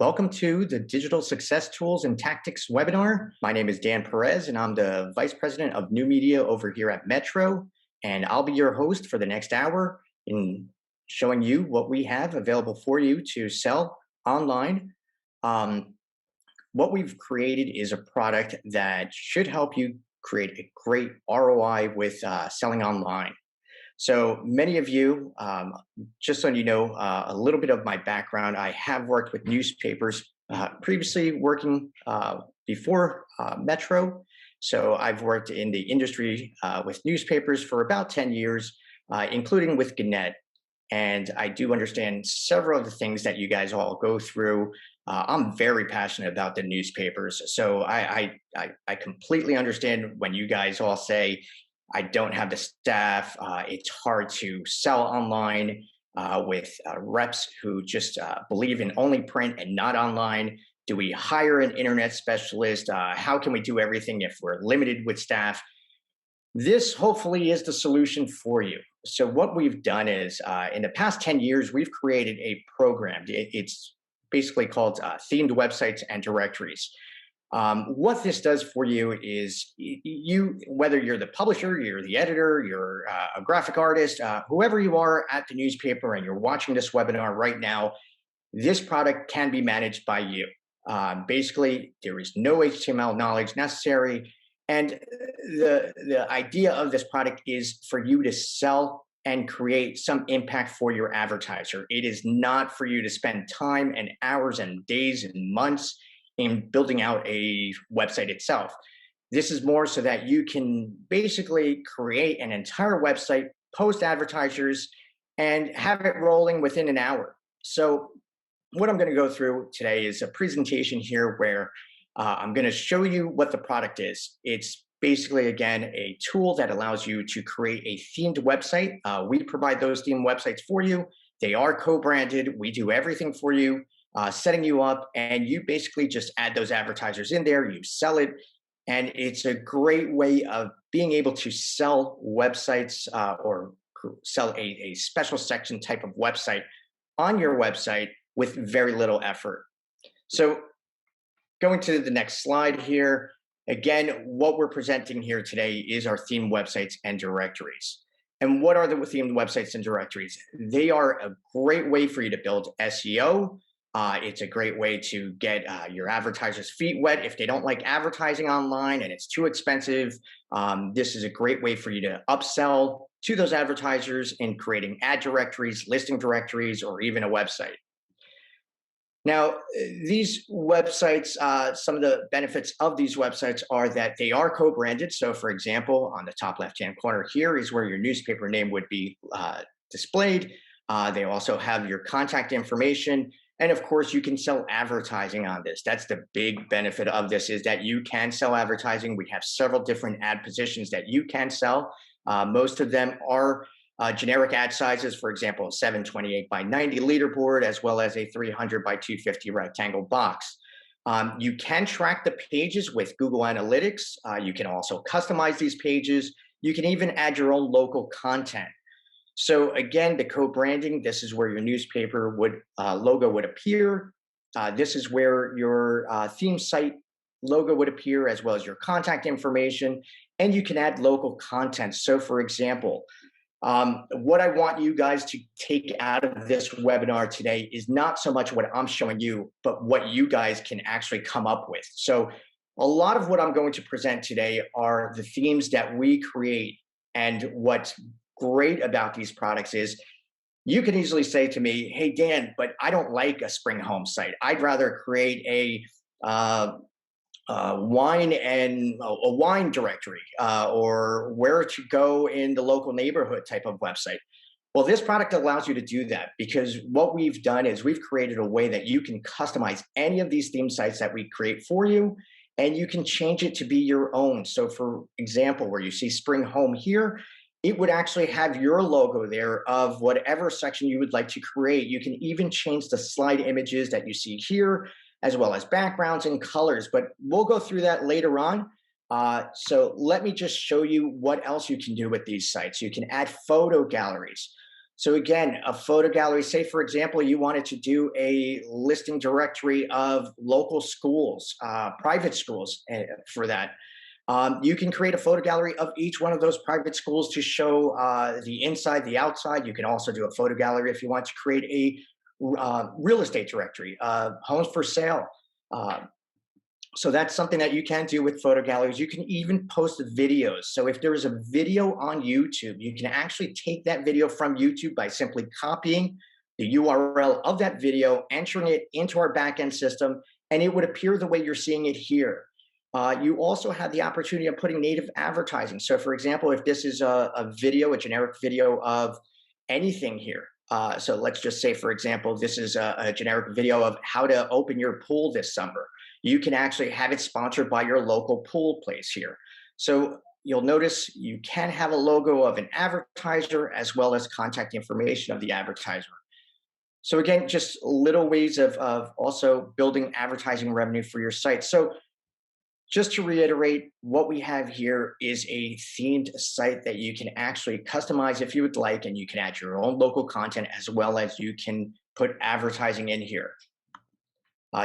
Welcome to the Digital Success Tools and Tactics webinar. My name is Dan Perez, and I'm the Vice President of New Media over here at Metro. And I'll be your host for the next hour in showing you what we have available for you to sell online. What we've created is a product that should help you create a great ROI with selling online. So many of you, just so you know, a little bit of my background, I have worked with newspapers previously, working before Metro. So I've worked in the industry with newspapers for about 10 years, including with Gannett. And I do understand several of the things that you guys all go through. I'm very passionate about the newspapers. So I completely understand when you guys all say, I don't have the staff. It's hard to sell online with reps who just believe in only print and not online. Do we hire an internet specialist? How can we do everything if we're limited with staff? This hopefully is the solution for you. So what we've done is in the past 10 years, we've created a program. It's basically called themed websites and directories. What this does for you is you, whether you're the publisher, you're the editor, you're a graphic artist, whoever you are at the newspaper and you're watching this webinar right now, this product can be managed by you. Basically, there is no HTML knowledge necessary. And the idea of this product is for you to sell and create some impact for your advertiser. It is not for you to spend time and hours and days and months in building out a website itself. This is more so that you can basically create an entire website, post advertisers, and have it rolling within an hour. So what I'm going to go through today is a presentation here where I'm going to show you what the product is. It's basically, again, a tool that allows you to create a themed website. We provide those themed websites for you. They are co-branded. We do everything for you. Setting you up, and you basically just add those advertisers in there, you sell it, and it's a great way of being able to sell websites or sell a special section type of website on your website with very little effort. So going to the next slide here, again, what we're presenting here today is our themed websites and directories. And what are the themed websites and directories? They are a great way for you to build SEO. It's a great way to get your advertisers' feet wet. If they don't like advertising online and it's too expensive, this is a great way for you to upsell to those advertisers in creating ad directories, listing directories, or even a website. Now, these websites, some of the benefits of these websites are that they are co-branded. So for example, on the top left-hand corner here is where your newspaper name would be displayed. They also have your contact information. And of course, you can sell advertising on this. That's the big benefit of this, is that you can sell advertising. We have several different ad positions that you can sell. Most of them are generic ad sizes, for example, 728 by 90 leaderboard, as well as a 300 by 250 rectangle box. You can track the pages with Google Analytics. You can also customize these pages. You can even add your own local content. So again, the co-branding, this is where your newspaper logo would appear. This is where your theme site logo would appear, as well as your contact information, and you can add local content. So for example, what I want you guys to take out of this webinar today is not so much what I'm showing you, but what you guys can actually come up with. So a lot of what I'm going to present today are the themes that we create. And what's great about these products is you can easily say to me, hey, Dan, but I don't like a spring home site. I'd rather create a wine directory or where to go in the local neighborhood type of website. Well, this product allows you to do that, because what we've done is we've created a way that you can customize any of these theme sites that we create for you, and you can change it to be your own. So for example, where you see spring home here, it would actually have your logo there of whatever section you would like to create. You can even change the slide images that you see here, as well as backgrounds and colors, but we'll go through that later on. So let me just show you what else you can do with these sites. You can add photo galleries. So again, a photo gallery, say for example, you wanted to do a listing directory of local schools, private schools for that. You can create a photo gallery of each one of those private schools to show the inside, the outside. You can also do a photo gallery if you want to create a real estate directory, homes for sale. Uh, so that's something that you can do with photo galleries. You can even post videos. So if there is a video on YouTube, you can actually take that video from YouTube by simply copying the URL of that video, entering it into our backend system, and it would appear the way you're seeing it here. You also have the opportunity of putting native advertising. So for example, if this is a video, a generic video of anything here. So let's just say, for example, this is a generic video of how to open your pool this summer. You can actually have it sponsored by your local pool place here. So you'll notice you can have a logo of an advertiser as well as contact information of the advertiser. So again, just little ways of also building advertising revenue for your site. So just to reiterate, what we have here is a themed site that you can actually customize if you would like, and you can add your own local content as well as you can put advertising in here.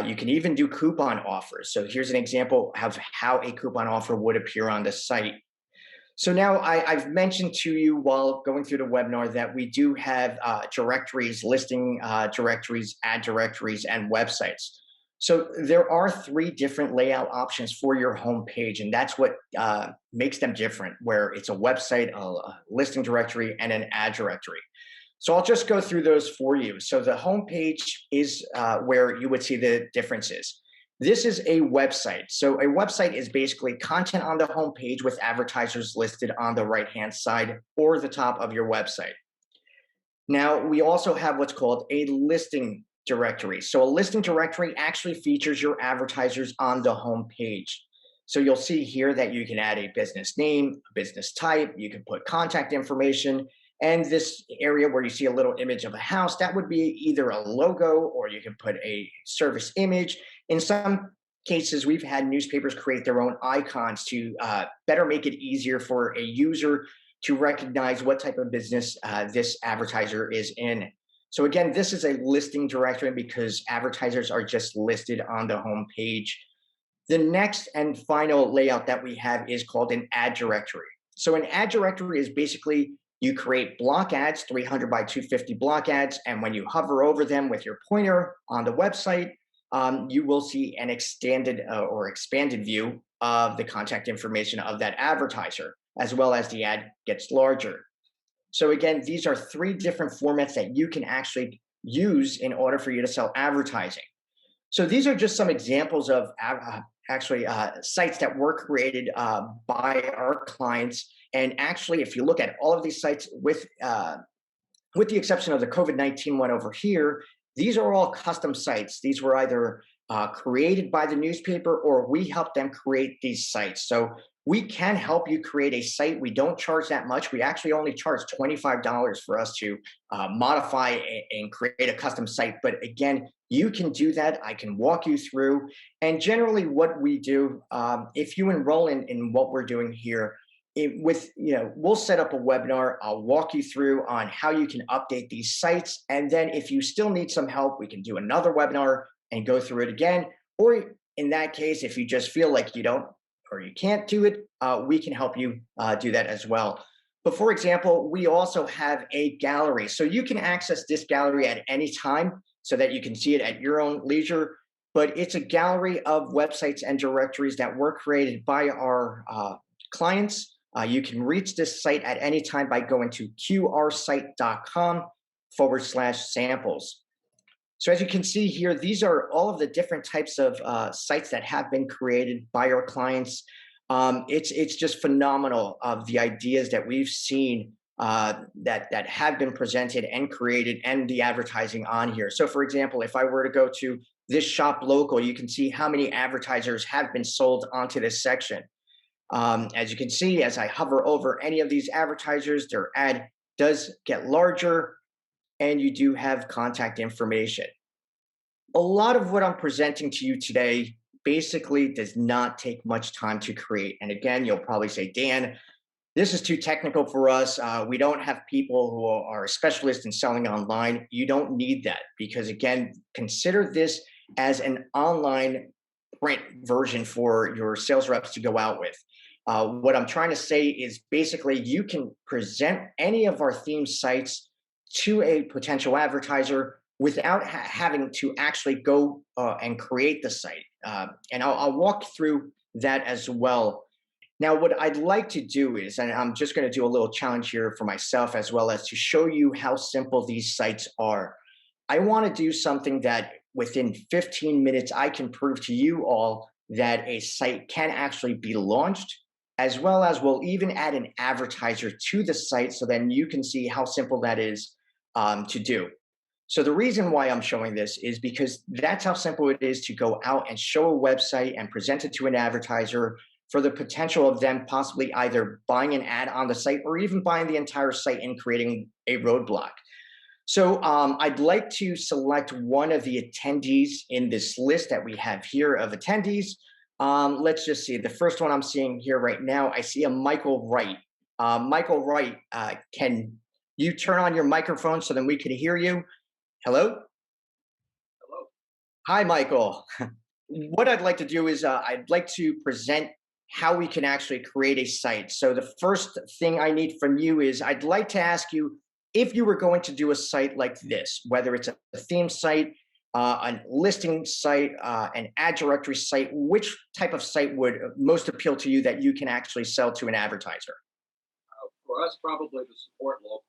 You can even do coupon offers. So here's an example of how a coupon offer would appear on the site. So now I've mentioned to you while going through the webinar that we do have directories, listing directories, ad directories, and websites. So there are 3 different layout options for your home page, and that's what makes them different, where it's a website, a listing directory, and an ad directory. So I'll just go through those for you. So the home page is where you would see the differences. This is a website. So a website is basically content on the home page with advertisers listed on the right-hand side or the top of your website. Now, we also have what's called a listing directory. So a listing directory actually features your advertisers on the home page. So you'll see here that you can add a business name, a business type, you can put contact information, and this area where you see a little image of a house, that would be either a logo or you can put a service image. In some cases, we've had newspapers create their own icons to better make it easier for a user to recognize what type of business this advertiser is in. So again, this is a listing directory because advertisers are just listed on the home page. The next and final layout that we have is called an ad directory. So an ad directory is basically you create block ads, 300 by 250 block ads, and when you hover over them with your pointer on the website, you will see an extended or expanded view of the contact information of that advertiser, as well as the ad gets larger. So again, these are 3 different formats that you can actually use in order for you to sell advertising. So these are just some examples of sites that were created by our clients. And actually, if you look at all of these sites with the exception of the COVID-19 one over here, these are all custom sites. These were either created by the newspaper or we helped them create these sites. So we can help you create a site. We don't charge that much. We actually only charge $25 for us to modify and create a custom site. But again, you can do that. I can walk you through. And generally what we do, if you enroll in what we're doing here, we'll set up a webinar. I'll walk you through on how you can update these sites. And then if you still need some help, we can do another webinar and go through it again. Or in that case, if you just feel like you don't or you can't do it, we can help you do that as well. But for example, we also have a gallery. So you can access this gallery at any time so that you can see it at your own leisure. But it's a gallery of websites and directories that were created by our clients. You can reach this site at any time by going to qrsite.com/samples. So as you can see here, these are all of the different types of sites that have been created by our clients. It's just phenomenal of the ideas that we've seen that have been presented and created and the advertising on here. So for example, if I were to go to this shop local, you can see how many advertisers have been sold onto this section. As you can see, as I hover over any of these advertisers, their ad does get larger and you do have contact information. A lot of what I'm presenting to you today basically does not take much time to create. And again, you'll probably say, Dan, this is too technical for us. We don't have people who are specialists in selling online. You don't need that because, again, consider this as an online print version for your sales reps to go out with. What I'm trying to say is basically you can present any of our theme sites to a potential advertiser without having to actually go and create the site. And I'll walk through that as well. Now, what I'd like to do is, and I'm just going to do a little challenge here for myself as well as to show you how simple these sites are. I want to do something that within 15 minutes, I can prove to you all that a site can actually be launched, as well as we'll even add an advertiser to the site so then you can see how simple that is to do. So the reason why I'm showing this is because that's how simple it is to go out and show a website and present it to an advertiser for the potential of them possibly either buying an ad on the site or even buying the entire site and creating a roadblock. So I'd like to select one of the attendees in this list that we have here of attendees. Let's just see. The first one I'm seeing here right now, I see a Michael Wright. Michael Wright, can you turn on your microphone so then we can hear you? Hello? Hello. Hi, Michael. What I'd like to do is I'd like to present how we can actually create a site. So the first thing I need from you is I'd like to ask you if you were going to do a site like this, whether it's a theme site, a listing site, an ad directory site, which type of site would most appeal to you that you can actually sell to an advertiser? For us, probably the support local.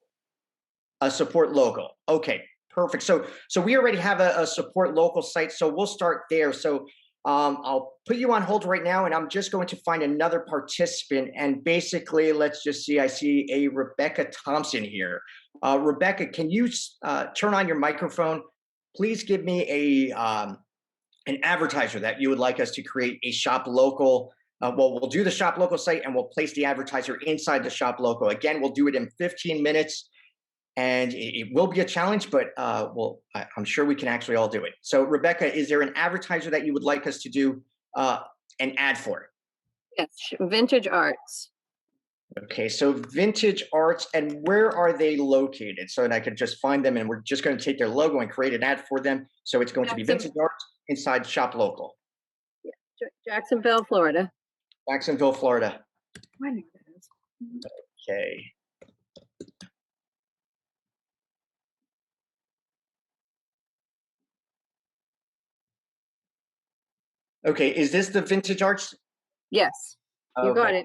A support local. Okay, perfect. So we already have a support local site, so we'll start there. So I'll put you on hold right now, and I'm just going to find another participant. And basically, let's just see. I see a Rebecca Thompson here. Rebecca, can you turn on your microphone? Please give me an advertiser that you would like us to create a shop local. Well, we'll do the shop local site, and we'll place the advertiser inside the shop local. Again, we'll do it in 15 minutes. And it will be a challenge, but I'm sure we can actually all do it. So, Rebecca, is there an advertiser that you would like us to do an ad for? Yes, Vintage Arts. Okay, so Vintage Arts, and where are they located? So that I could just find them, and we're just going to take their logo and create an ad for them. So it's going to be Vintage Arts inside Shop Local. Yeah, Jacksonville, Florida. Jacksonville, Florida. I know that is. Okay. Okay, is this the Vintage Arts? Yes, you got it.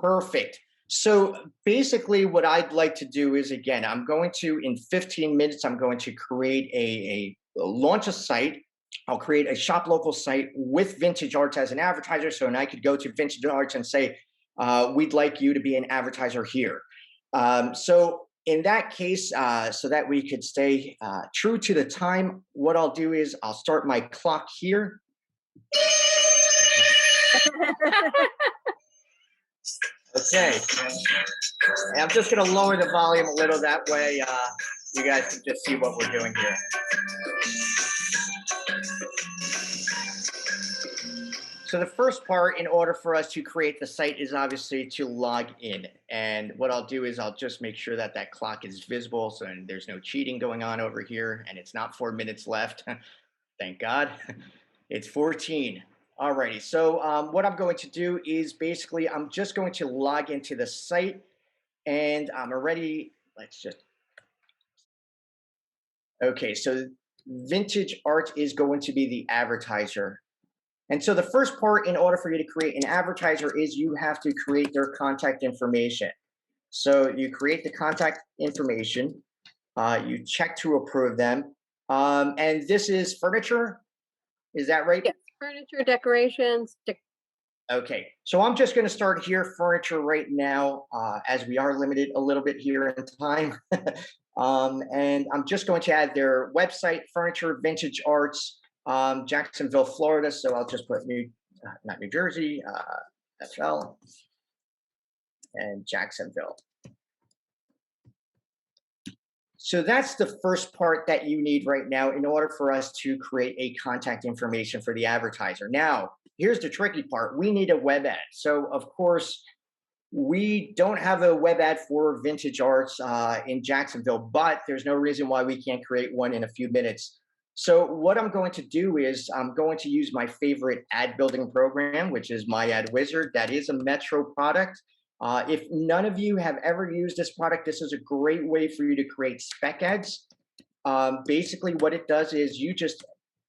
Perfect. So basically what I'd like to do is, again, I'm going to, in 15 minutes, I'm going to create a launch a site. I'll create a shop local site with Vintage Arts as an advertiser. So, and I could go to Vintage Arts and say, we'd like you to be an advertiser here. So in that case, so that we could stay true to the time, what I'll do is I'll start my clock here. Okay, and I'm just going to lower the volume a little. That way you guys can just see what we're doing here. So the first part, in order for us to create the site, is obviously to log in. And what I'll do is I'll just make sure that that clock is visible, so there's no cheating going on over here, and it's not 4 minutes left. Thank God. It's 14. Alrighty, so what I'm going to do is basically I'm just going to log into the site, and I'm already, okay, so Vintage Art is going to be the advertiser. And so the first part, in order for you to create an advertiser, is you have to create their contact information. So you create the contact information, you check to approve them, and this is furniture, is that right? Yes, furniture, decorations. Okay, so I'm just going to start here, furniture right now, as we are limited a little bit here in time. And I'm just going to add their website, Furniture Vintage Arts, Jacksonville, Florida. So I'll just put not New Jersey, FL, and Jacksonville. So that's the first part that you need right now in order for us to create a contact information for the advertiser. Now, here's the tricky part. We need a web ad. So of course, We don't have a web ad for vintage arts in Jacksonville, but there's no reason why we can't create one in a few minutes. So what I'm going to do is I'm going to use my favorite ad building program, which is My Ad Wizard. That is a Metro product. If none of you have ever used this product, this is a great way for you to create spec ads. Basically, what it does is you just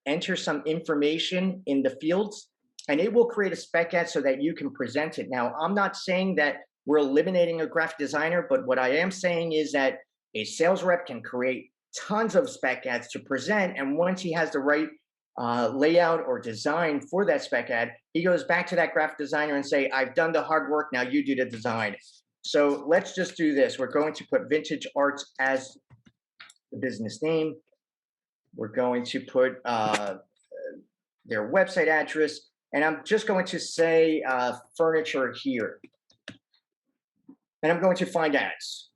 enter some information in the fields and it will create a spec ad so that you can present it. Now, I'm not saying that we're eliminating a graphic designer, but what I am saying is that a sales rep can create tons of spec ads to present. And once he has the right layout or design for that spec ad, he goes back to that graphic designer and say, I've done the hard work, now you do the design. So let's just do this. We're going to put Vintage Arts as the business name. We're going to put their website address, and I'm just going to say furniture here. And I'm going to find ads.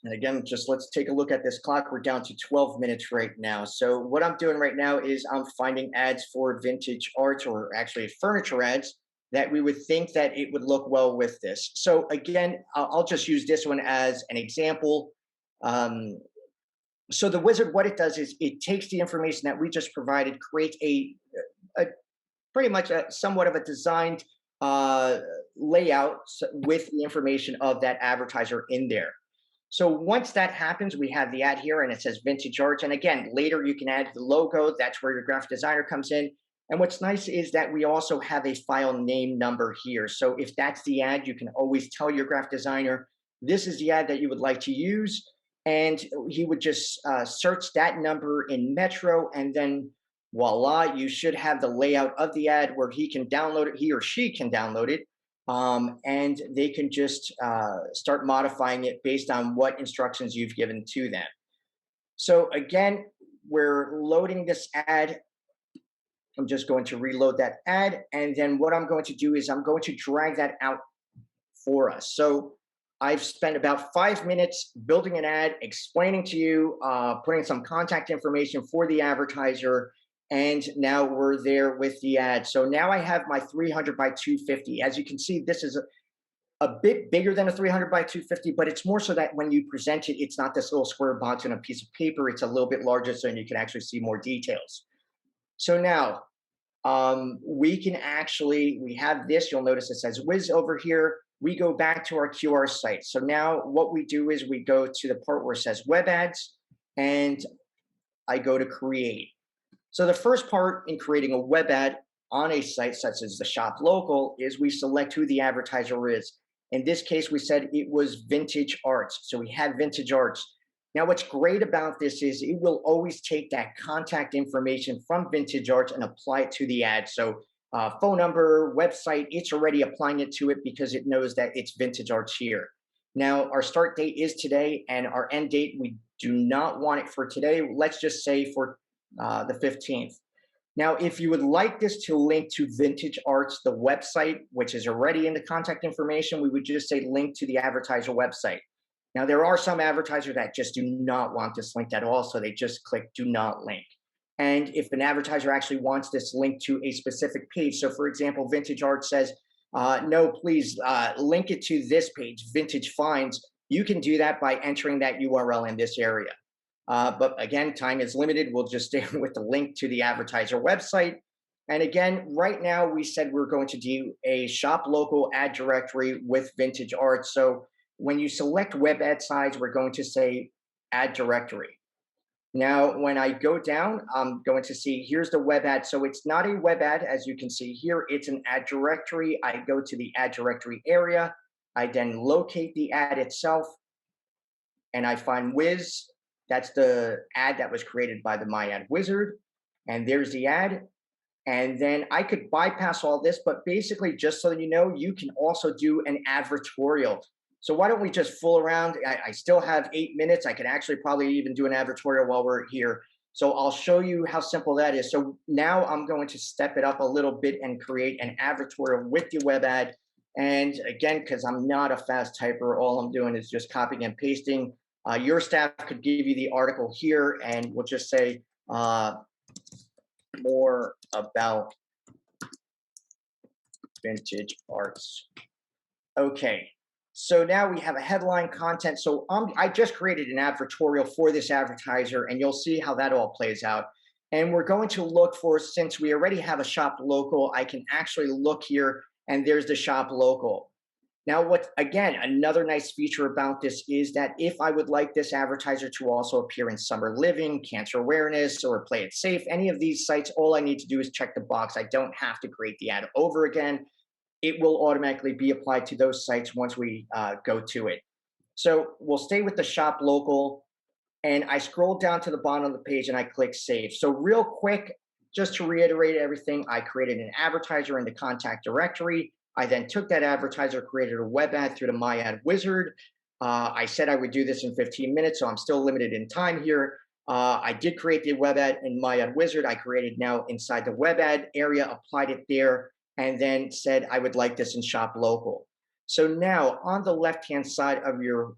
And again, just let's take a look at this clock. We're down to 12 minutes right now. So what I'm doing right now is I'm finding ads for vintage art, or actually furniture ads, that we would think that it would look well with this. So again, I'll just use this one as an example. So the wizard, what it does is it takes the information that we just provided, creates a pretty much somewhat of a designed layout with the information of that advertiser in there. So once that happens, we have the ad here and it says vintage arts. And again, later you can add the logo. That's where your graphic designer comes in. And what's nice is that we also have a file name number here. So if that's the ad, you can always tell your graphic designer, this is the ad that you would like to use. And he would just search that number in Metro, and then voila, you should have the layout of the ad where he can download it, he or she can download it, and they can just start modifying it based on what instructions you've given to them. So again, we're loading this ad. I'm just going to reload that ad, and then what I'm going to do is I'm going to drag that out for us. So I've spent about 5 minutes building an ad, explaining to you, putting some contact information for the advertiser, and now we're there with the ad. So now I have my 300 by 250. As you can see, this is a bit bigger than a 300 by 250, but it's more so that when you present it, it's not this little square box on a piece of paper. It's a little bit larger so you can actually see more details. So now we have this, you'll notice it says Wiz over here. We go back to our QR site. So now what we do is we go to the part where it says web ads, and I go to create. So the first part in creating a web ad on a site such as the shop local is we select who the advertiser is. In this case, we said it was Vintage Arts. So we had Vintage Arts. Now, what's great about this is it will always take that contact information from Vintage Arts and apply it to the ad. So phone number, website, it's already applying it to it because it knows that it's Vintage Arts here. Now, our start date is today, and our end date, we do not want it for today. Let's just say for the 15th. Now, if you would like this to link to Vintage Arts, the website, which is already in the contact information, we would just say link to the advertiser website. Now, there are some advertisers that just do not want this linked at all, so they just click do not link. And if an advertiser actually wants this linked to a specific page, so for example, Vintage Art says, no, please link it to this page, Vintage Finds, you can do that by entering that URL in this area. But again, time is limited. We'll just stay with the link to the advertiser website. And again, right now we said we're going to do a shop local ad directory with Vintage Art. So when you select web ad size, we're going to say ad directory. Now, when I go down, I'm going to see here's the web ad. So it's not a web ad, as you can see here. It's an ad directory. I go to the ad directory area. I then locate the ad itself, and I find Wiz. That's the ad that was created by the My Ad Wizard. And there's the ad. And then I could bypass all this, but basically, just so you know, you can also do an advertorial. So why don't we just fool around? I still have 8 minutes. I could actually probably even do an advertorial while we're here. So I'll show you how simple that is. So now I'm going to step it up a little bit and create an advertorial with the web ad. And again, because I'm not a fast typer, all I'm doing is just copying and pasting. Your staff could give you the article here, and we'll just say more about Vintage Arts. Okay. So now we have a headline content. So I just created an advertorial for this advertiser, and you'll see how that all plays out. And we're going to look for, since we already have a shop local, I can actually look here, and there's the shop local. Now, what again, another nice feature about this is that if I would like this advertiser to also appear in Summer Living, Cancer Awareness, or Play It Safe, any of these sites, all I need to do is check the box. I don't have to create the ad over again. It will automatically be applied to those sites once we go to it. So we'll stay with the shop local, and I scroll down to the bottom of the page and I click save. So real quick, just to reiterate everything, I created an advertiser in the contact directory. I then took that advertiser, created a web ad through the My Ad Wizard. I said I would do this in 15 minutes, so I'm still limited in time here. I did create the web ad in My Ad Wizard. I created now inside the web ad area, applied it there, and then said I would like this in Shop Local. So now on the left-hand side of your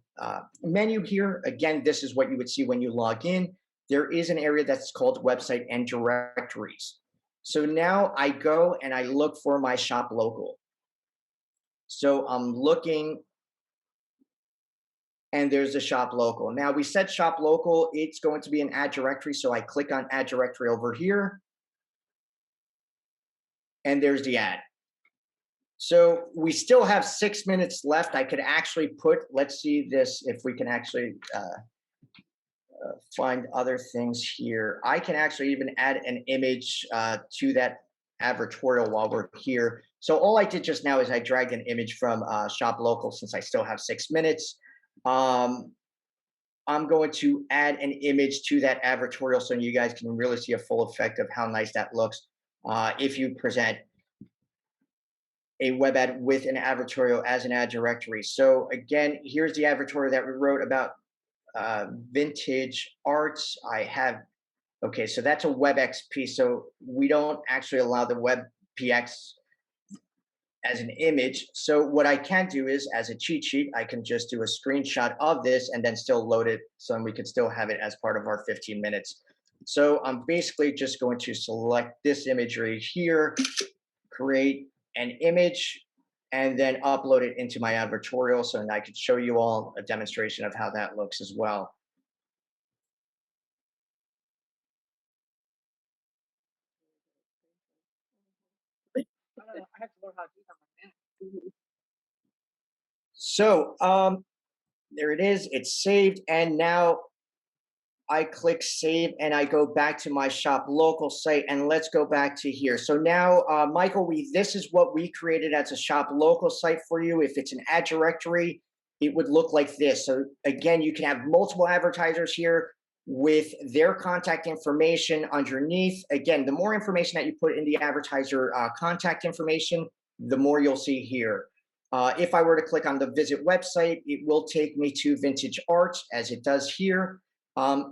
menu here, again, this is what you would see when you log in. There is an area that's called Website and Directories. So now I go and I look for my Shop Local. So I'm looking, and there's the shop local. Now we said shop local, it's going to be an ad directory. So I click on ad directory over here, and there's the ad. So we still have 6 minutes left. I could actually put, let's see this, if we can actually find other things here. I can actually even add an image to that advertorial while we're here. So all I did just now is I dragged an image from Shop Local since I still have 6 minutes. I'm going to add an image to that advertorial so you guys can really see a full effect of how nice that looks if you present a web ad with an advertorial as an ad directory. So again, here's the advertorial that we wrote about vintage arts. I have, okay, so that's a WebXP. So we don't actually allow the WebPX as an image. So what I can do is, as a cheat sheet, I can just do a screenshot of this and then still load it so we could still have it as part of our 15 minutes. So I'm basically just going to select this imagery here, create an image, and then upload it into my advertorial so I could show you all a demonstration of how that looks as well. I have to learn how to do that on my Mac. So there it is, it's saved, and now I click save and I go back to my shop local site, and let's go back to here. So now, Michael, this is what we created as a shop local site for you. If it's an ad directory, it would look like this. So again, you can have multiple advertisers here with their contact information underneath. Again, the more information that you put in the advertiser contact information, the more you'll see here. If I were to click on the visit website, it will take me to Vintage Art as it does here.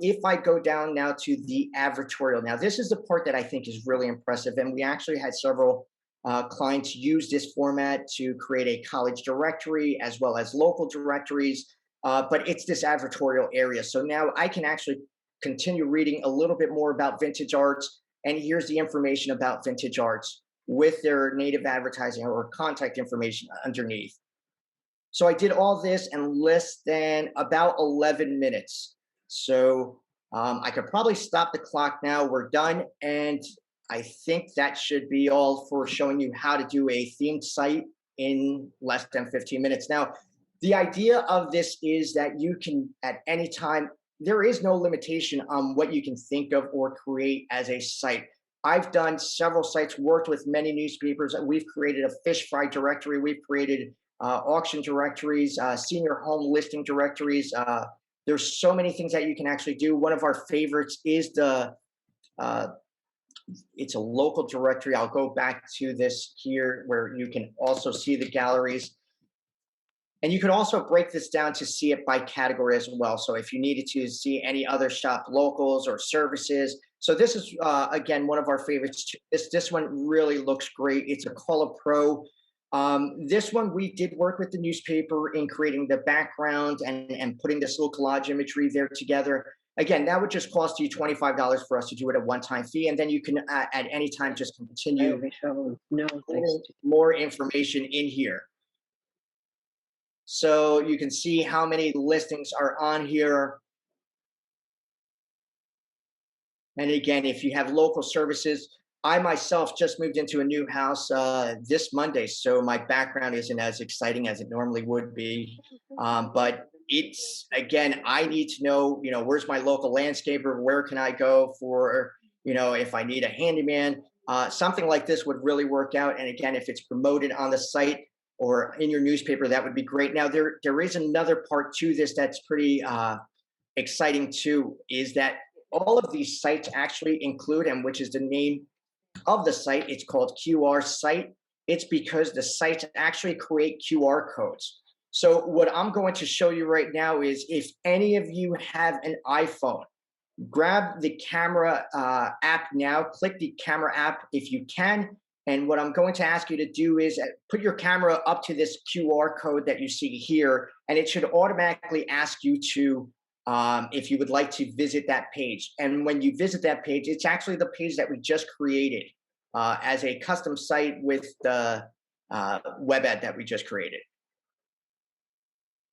If I go down now to the advertorial, now this is the part that I think is really impressive, and we actually had several clients use this format to create a college directory as well as local directories, but it's this advertorial area. So now I can actually continue reading a little bit more about Vintage Arts, and here's the information about Vintage Arts with their native advertising or contact information underneath. So I did all this in less than about 11 minutes. So I could probably stop the clock now. We're done. And I think that should be all for showing you how to do a themed site in less than 15 minutes. Now, the idea of this is that you can, at any time, there is no limitation on what you can think of or create as a site. I've done several sites, worked with many newspapers. We've created a fish fry directory. We've created auction directories, senior home listing directories. There's so many things that you can actually do. One of our favorites is it's a local directory. I'll go back to this here where you can also see the galleries. And you can also break this down to see it by category as well. So if you needed to see any other shop locals or services. So this is, again, one of our favorites. This one really looks great. It's a Color Pro. This one, we did work with the newspaper in creating the background and putting this little collage imagery there together. Again, that would just cost you $25 for us to do it at one-time fee. And then you can, at any time, just continue No, more information in here. So you can see how many listings are on here. And again, if you have local services, I myself just moved into a new house this Monday, so my background isn't as exciting as it normally would be. But it's again, I need to know, where's my local landscaper? Where can I go for, if I need a handyman? Something like this would really work out. And again, if it's promoted on the site or in your newspaper, that would be great. Now, there is another part to this that's pretty exciting too, is that all of these sites actually include, and which is the name of the site, it's called QR site. It's because the sites actually create QR codes. So what I'm going to show you right now is if any of you have an iPhone, grab the camera app now, click the camera app if you can. And what I'm going to ask you to do is put your camera up to this QR code that you see here, and it should automatically ask you to, if you would like to visit that page. And when you visit that page, it's actually the page that we just created as a custom site with the web ad that we just created.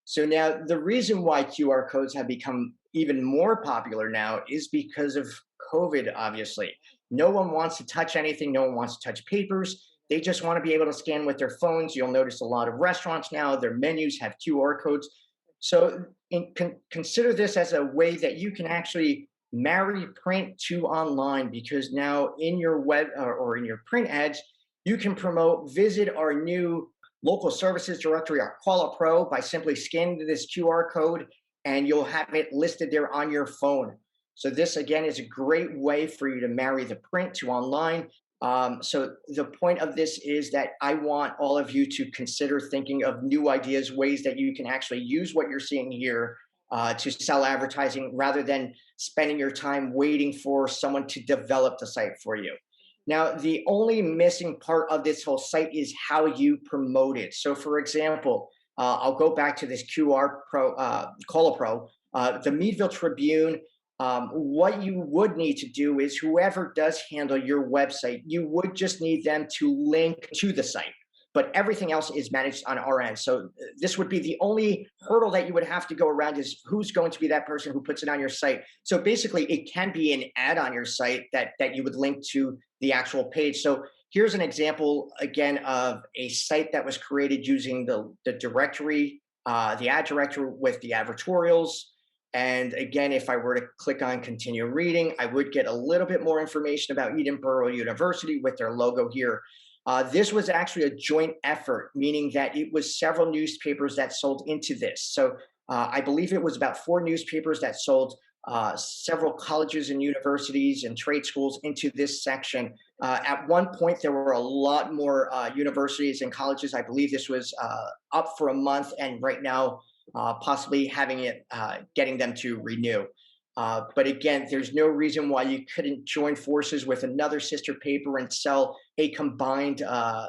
So now the reason why QR codes have become even more popular now is because of COVID, obviously. No one wants to touch anything, no one wants to touch papers. They just want to be able to scan with their phones. You'll notice a lot of restaurants now, their menus have QR codes. So consider this as a way that you can actually marry print to online, because now in your web or in your print ads, you can promote visit our new local services directory, our Call a Pro, by simply scanning this QR code, and you'll have it listed there on your phone. So this again is a great way for you to marry the print to online. So the point of this is that I want all of you to consider thinking of new ideas, ways that you can actually use what you're seeing here to sell advertising, rather than spending your time waiting for someone to develop the site for you. Now, the only missing part of this whole site is how you promote it. So for example, I'll go back to this QR Pro, Call a Pro, the Meadville Tribune. What you would need to do is whoever does handle your website, you would just need them to link to the site, but everything else is managed on our end. So this would be the only hurdle that you would have to go around, is who's going to be that person who puts it on your site. So basically it can be an ad on your site that you would link to the actual page. So here's an example again of a site that was created using the directory, the ad directory with the advertorials. And again, if I were to click on continue reading, I would get a little bit more information about Edinburgh University with their logo here. This was actually a joint effort, meaning that it was several newspapers that sold into this. So I believe it was about 4 newspapers that sold several colleges and universities and trade schools into this section. At one point, there were a lot more universities and colleges. I believe this was up for a month, and right now, possibly having it, getting them to renew. But again, there's no reason why you couldn't join forces with another sister paper and sell a combined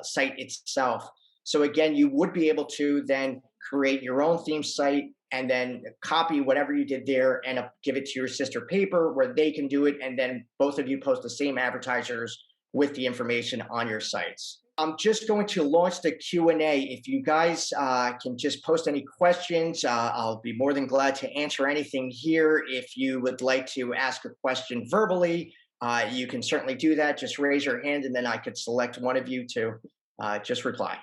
site itself. So again, you would be able to then create your own theme site and then copy whatever you did there and give it to your sister paper where they can do it. And then both of you post the same advertisers with the information on your sites. I'm just going to launch the Q&A. If you guys can just post any questions, I'll be more than glad to answer anything here. If you would like to ask a question verbally, you can certainly do that. Just raise your hand and then I could select one of you to just reply.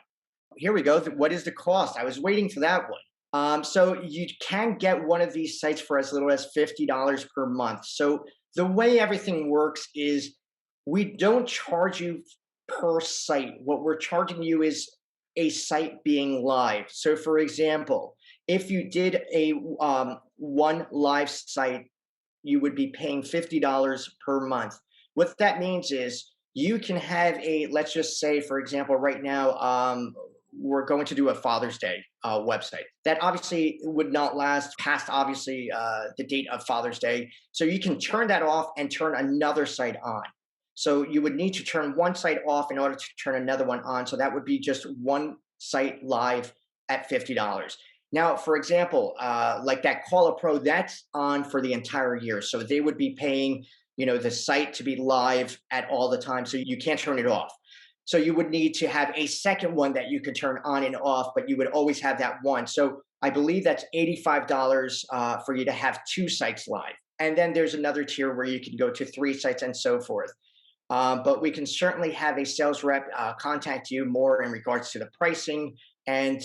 Here we go. What is the cost? I was waiting for that one. So you can get one of these sites for as little as $50 per month. So the way everything works is we don't charge you per site. What we're charging you is a site being live. So for example, if you did a one live site, you would be paying $50 per month. What that means is you can have a, let's just say, for example, right now, we're going to do a Father's Day website. That obviously would not last past, obviously, the date of Father's Day. So you can turn that off and turn another site on. So you would need to turn one site off in order to turn another one on. So that would be just one site live at $50. Now, for example, like that Call a Pro, that's on for the entire year. So they would be paying, the site to be live at all the time. So you can't turn it off. So you would need to have a second one that you could turn on and off, but you would always have that one. So I believe that's $85 for you to have two sites live. And then there's another tier where you can go to three sites and so forth. But we can certainly have a sales rep contact you more in regards to the pricing. And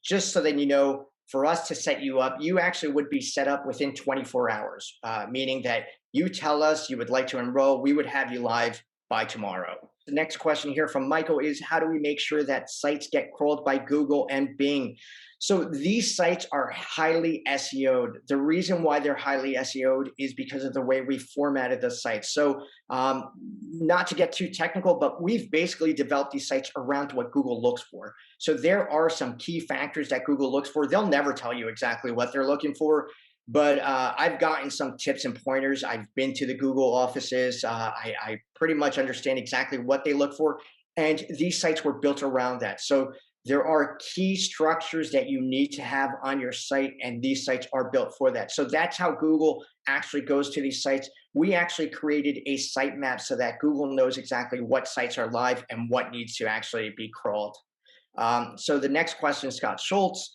just so that you know, for us to set you up, you actually would be set up within 24 hours, meaning that you tell us you would like to enroll, we would have you live by tomorrow. The next question here from Michael is, how do we make sure that sites get crawled by Google and Bing? So these sites are highly SEO'd. The reason why they're highly SEO'd is because of the way we formatted the sites. So not to get too technical, but we've basically developed these sites around what Google looks for. So there are some key factors that Google looks for. They'll never tell you exactly what they're looking for, but I've gotten some tips and pointers. I've been to the Google offices. I pretty much understand exactly what they look for. And these sites were built around that. So there are key structures that you need to have on your site, and these sites are built for that. So that's how Google actually goes to these sites. We actually created a site map so that Google knows exactly what sites are live and what needs to actually be crawled. So the next question, Scott Schultz,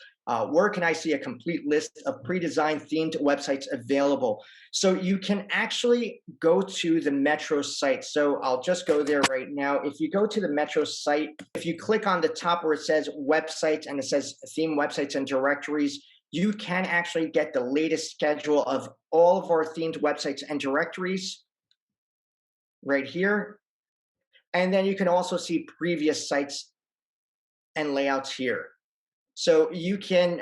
where can I see a complete list of pre-designed themed websites available? So you can actually go to the Metro site. So I'll just go there right now. If you go to the Metro site, if you click on the top where it says websites and it says theme websites and directories, you can actually get the latest schedule of all of our themed websites and directories right here. And then you can also see previous sites and layouts here. So you can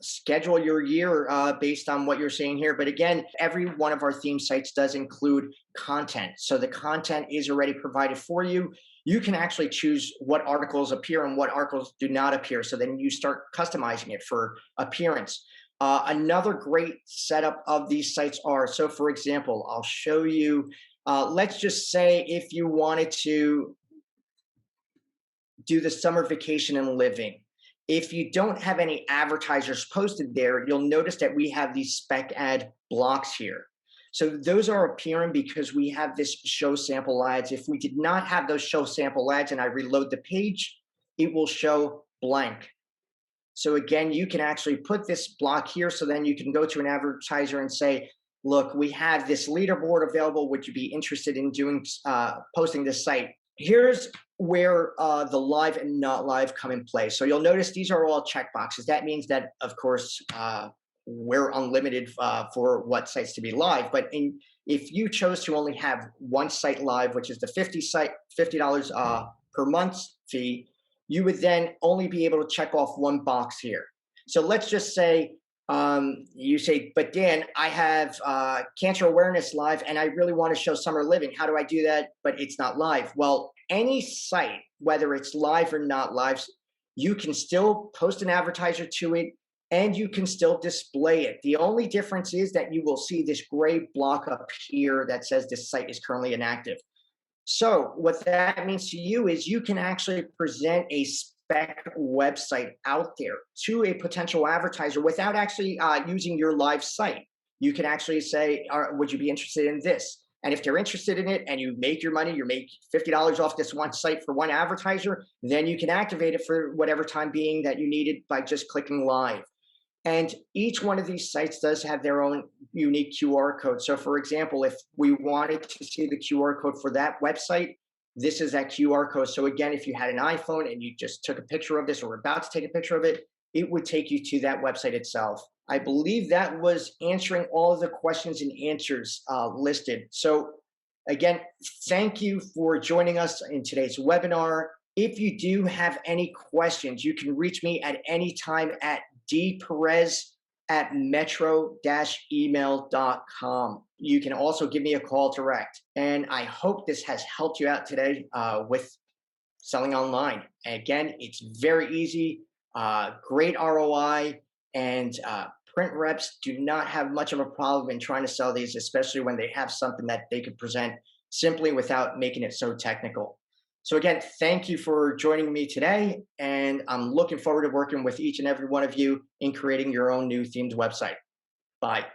schedule your year based on what you're seeing here. But again, every one of our theme sites does include content. So the content is already provided for you. You can actually choose what articles appear and what articles do not appear. So then you start customizing it for appearance. Another great setup of these sites are, so for example, I'll show you, let's just say if you wanted to do the summer vacation and living. If you don't have any advertisers posted there, you'll notice that we have these spec ad blocks here. So those are appearing because we have this show sample ads. If we did not have those show sample ads and I reload the page, it will show blank. So again, you can actually put this block here so then you can go to an advertiser and say, look, we have this leaderboard available. Would you be interested in doing posting this site? Here's where the live and not live come in play. So you'll notice these are all checkboxes. That means that, of course, we're unlimited for what sites to be live. But if you chose to only have one site live, which is the $50 per month fee, you would then only be able to check off one box here. So let's just say you say, but Dan, I have cancer awareness live and I really want to show summer living. How do I do that? But it's not live. Well, any site, whether it's live or not live, you can still post an advertiser to it and you can still display it. The only difference is that you will see this gray block up here that says this site is currently inactive. So what that means to you is you can actually present a spec website out there to a potential advertiser without actually using your live site. You can actually say, would you be interested in this? And if they're interested in it and you make your money, you make $50 off this one site for one advertiser, then you can activate it for whatever time being that you need it by just clicking live. And each one of these sites does have their own unique QR code. So for example, if we wanted to see the QR code for that website, this is that QR code. So again, if you had an iPhone and you just took a picture of this or were about to take a picture of it, it would take you to that website itself. I believe that was answering all of the questions and answers listed. So again, thank you for joining us in today's webinar. If you do have any questions, you can reach me at any time at dperez@metro-email.com. You can also give me a call direct. And I hope this has helped you out today with selling online. And again, it's very easy, great ROI, and print reps do not have much of a problem in trying to sell these, especially when they have something that they could present simply without making it so technical. So again, thank you for joining me today, and I'm looking forward to working with each and every one of you in creating your own new themed website. Bye.